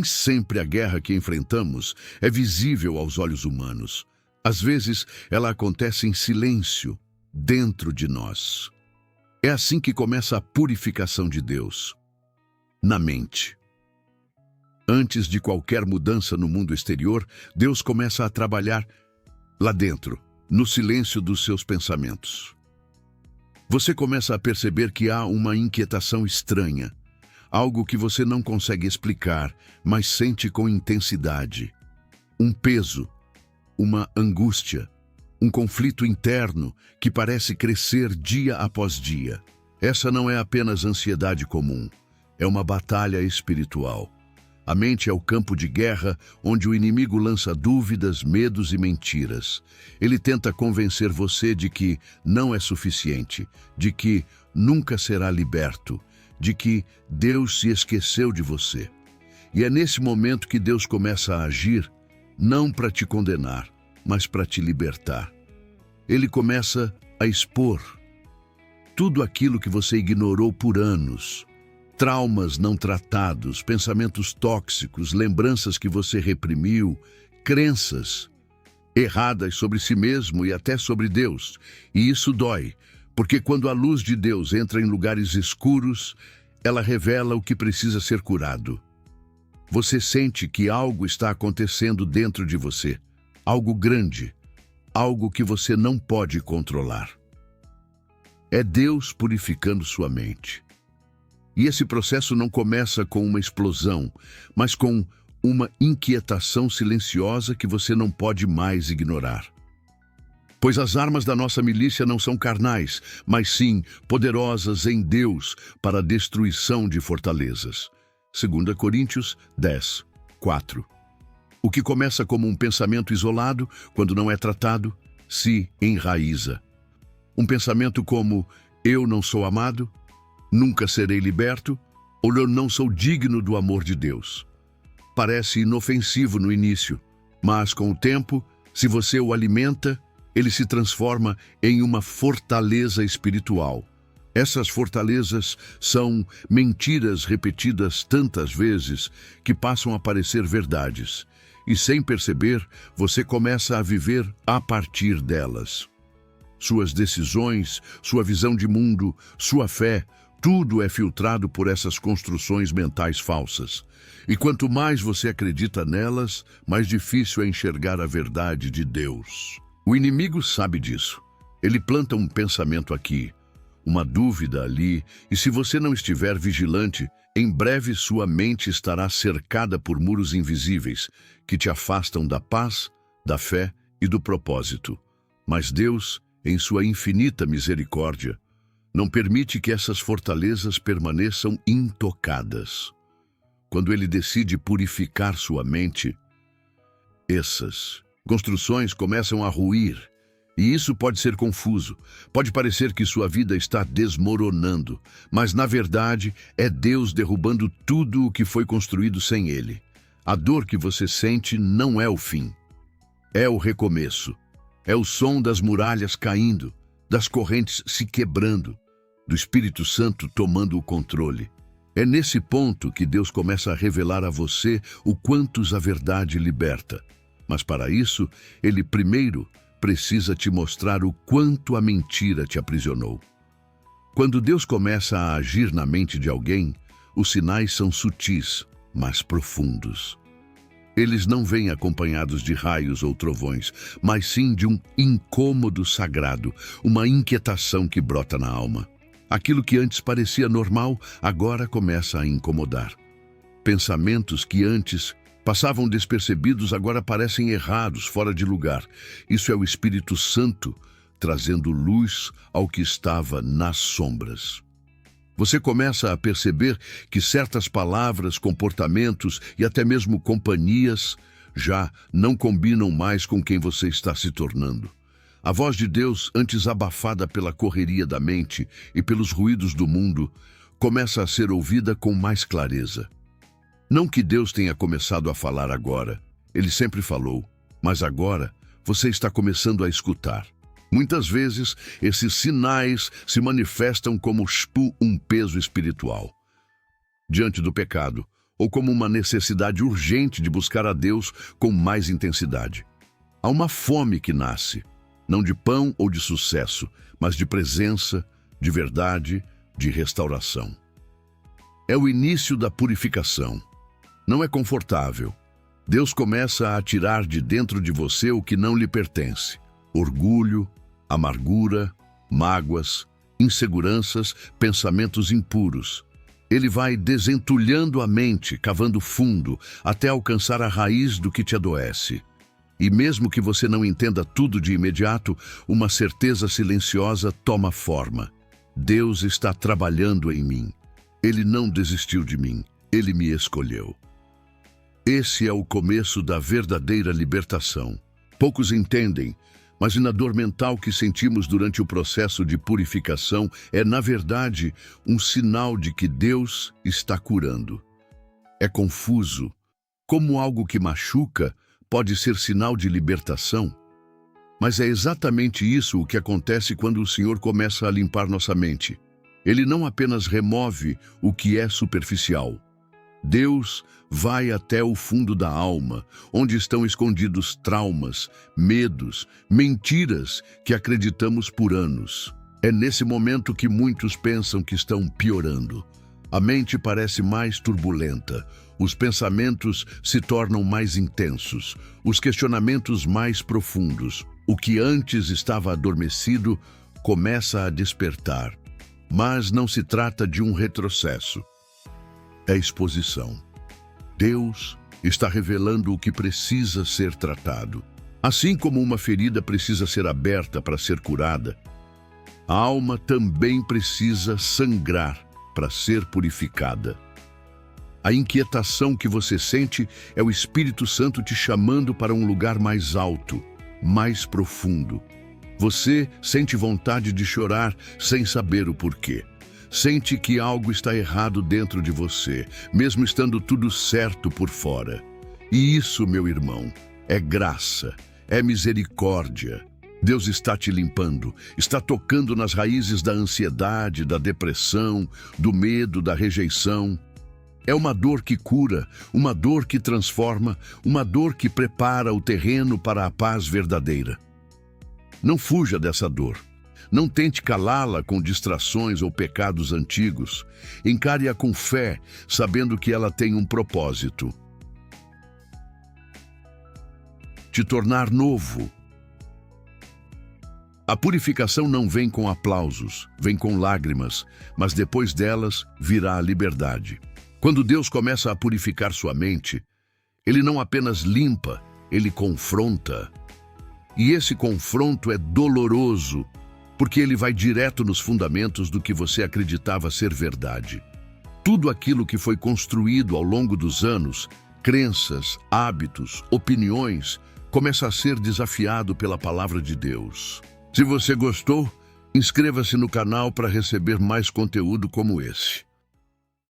Nem sempre a guerra que enfrentamos é visível aos olhos humanos. Às vezes, ela acontece em silêncio, dentro de nós. É assim que começa a purificação de Deus, na mente. Antes de qualquer mudança no mundo exterior, Deus começa a trabalhar lá dentro, no silêncio dos seus pensamentos. Você começa a perceber que há uma inquietação estranha, algo que você não consegue explicar, mas sente com intensidade. Um peso, uma angústia, um conflito interno que parece crescer dia após dia. Essa não é apenas ansiedade comum, é uma batalha espiritual. A mente é o campo de guerra onde o inimigo lança dúvidas, medos e mentiras. Ele tenta convencer você de que não é suficiente, de que nunca será liberto, de que Deus se esqueceu de você. E é nesse momento que Deus começa a agir, não para te condenar, mas para te libertar. Ele começa a expor tudo aquilo que você ignorou por anos. Traumas não tratados, pensamentos tóxicos, lembranças que você reprimiu, crenças erradas sobre si mesmo e até sobre Deus. E isso dói, porque quando a luz de Deus entra em lugares escuros, ela revela o que precisa ser curado. Você sente que algo está acontecendo dentro de você, algo grande, algo que você não pode controlar. É Deus purificando sua mente. E esse processo não começa com uma explosão, mas com uma inquietação silenciosa que você não pode mais ignorar. Pois as armas da nossa milícia não são carnais, mas sim poderosas em Deus para a destruição de fortalezas. 2 Coríntios 10, 4. O que começa como um pensamento isolado, quando não é tratado, se enraiza. Um pensamento como, eu não sou amado, nunca serei liberto, ou eu não sou digno do amor de Deus. Parece inofensivo no início, mas com o tempo, se você o alimenta, ele se transforma em uma fortaleza espiritual. Essas fortalezas são mentiras repetidas tantas vezes que passam a parecer verdades. E sem perceber, você começa a viver a partir delas. Suas decisões, sua visão de mundo, sua fé, tudo é filtrado por essas construções mentais falsas. E quanto mais você acredita nelas, mais difícil é enxergar a verdade de Deus. O inimigo sabe disso. Ele planta um pensamento aqui, uma dúvida ali, e se você não estiver vigilante, em breve sua mente estará cercada por muros invisíveis que te afastam da paz, da fé e do propósito. Mas Deus, em sua infinita misericórdia, não permite que essas fortalezas permaneçam intocadas. Quando Ele decide purificar sua mente, essas construções começam a ruir, e isso pode ser confuso. Pode parecer que sua vida está desmoronando, mas na verdade é Deus derrubando tudo o que foi construído sem Ele. A dor que você sente não é o fim, é o recomeço. É o som das muralhas caindo, das correntes se quebrando, do Espírito Santo tomando o controle. É nesse ponto que Deus começa a revelar a você o quantos a verdade liberta. Mas para isso, Ele primeiro precisa te mostrar o quanto a mentira te aprisionou. Quando Deus começa a agir na mente de alguém, os sinais são sutis, mas profundos. Eles não vêm acompanhados de raios ou trovões, mas sim de um incômodo sagrado, uma inquietação que brota na alma. Aquilo que antes parecia normal, agora começa a incomodar. Pensamentos que antes passavam despercebidos, agora parecem errados, fora de lugar. Isso é o Espírito Santo trazendo luz ao que estava nas sombras. Você começa a perceber que certas palavras, comportamentos e até mesmo companhias já não combinam mais com quem você está se tornando. A voz de Deus, antes abafada pela correria da mente e pelos ruídos do mundo, começa a ser ouvida com mais clareza. Não que Deus tenha começado a falar agora, Ele sempre falou, mas agora você está começando a escutar. Muitas vezes, esses sinais se manifestam como um peso espiritual. Diante do pecado, ou como uma necessidade urgente de buscar a Deus com mais intensidade. Há uma fome que nasce, não de pão ou de sucesso, mas de presença, de verdade, de restauração. É o início da purificação. Não é confortável. Deus começa a tirar de dentro de você o que não lhe pertence: orgulho, amargura, mágoas, inseguranças, pensamentos impuros. Ele vai desentulhando a mente, cavando fundo, até alcançar a raiz do que te adoece. E mesmo que você não entenda tudo de imediato, uma certeza silenciosa toma forma. Deus está trabalhando em mim. Ele não desistiu de mim. Ele me escolheu. Esse é o começo da verdadeira libertação. Poucos entendem, mas na dor mental que sentimos durante o processo de purificação é, na verdade, um sinal de que Deus está curando. É confuso. Como algo que machuca pode ser sinal de libertação? Mas é exatamente isso o que acontece quando o Senhor começa a limpar nossa mente. Ele não apenas remove o que é superficial. Deus vai até o fundo da alma, onde estão escondidos traumas, medos, mentiras que acreditamos por anos. É nesse momento que muitos pensam que estão piorando. A mente parece mais turbulenta, os pensamentos se tornam mais intensos, os questionamentos mais profundos. O que antes estava adormecido começa a despertar. Mas não se trata de um retrocesso. É exposição. Deus está revelando o que precisa ser tratado. Assim como uma ferida precisa ser aberta para ser curada, a alma também precisa sangrar para ser purificada. A inquietação que você sente é o Espírito Santo te chamando para um lugar mais alto, mais profundo. Você sente vontade de chorar sem saber o porquê. Sente que algo está errado dentro de você, mesmo estando tudo certo por fora. E isso, meu irmão, é graça, é misericórdia. Deus está te limpando, está tocando nas raízes da ansiedade, da depressão, do medo, da rejeição. É uma dor que cura, uma dor que transforma, uma dor que prepara o terreno para a paz verdadeira. Não fuja dessa dor. Não tente calá-la com distrações ou pecados antigos. Encare-a com fé, sabendo que ela tem um propósito: te tornar novo. A purificação não vem com aplausos, vem com lágrimas, mas depois delas virá a liberdade. Quando Deus começa a purificar sua mente, Ele não apenas limpa, Ele confronta. E esse confronto é doloroso, porque ele vai direto nos fundamentos do que você acreditava ser verdade. Tudo aquilo que foi construído ao longo dos anos, crenças, hábitos, opiniões, começa a ser desafiado pela palavra de Deus. Se você gostou, inscreva-se no canal para receber mais conteúdo como esse.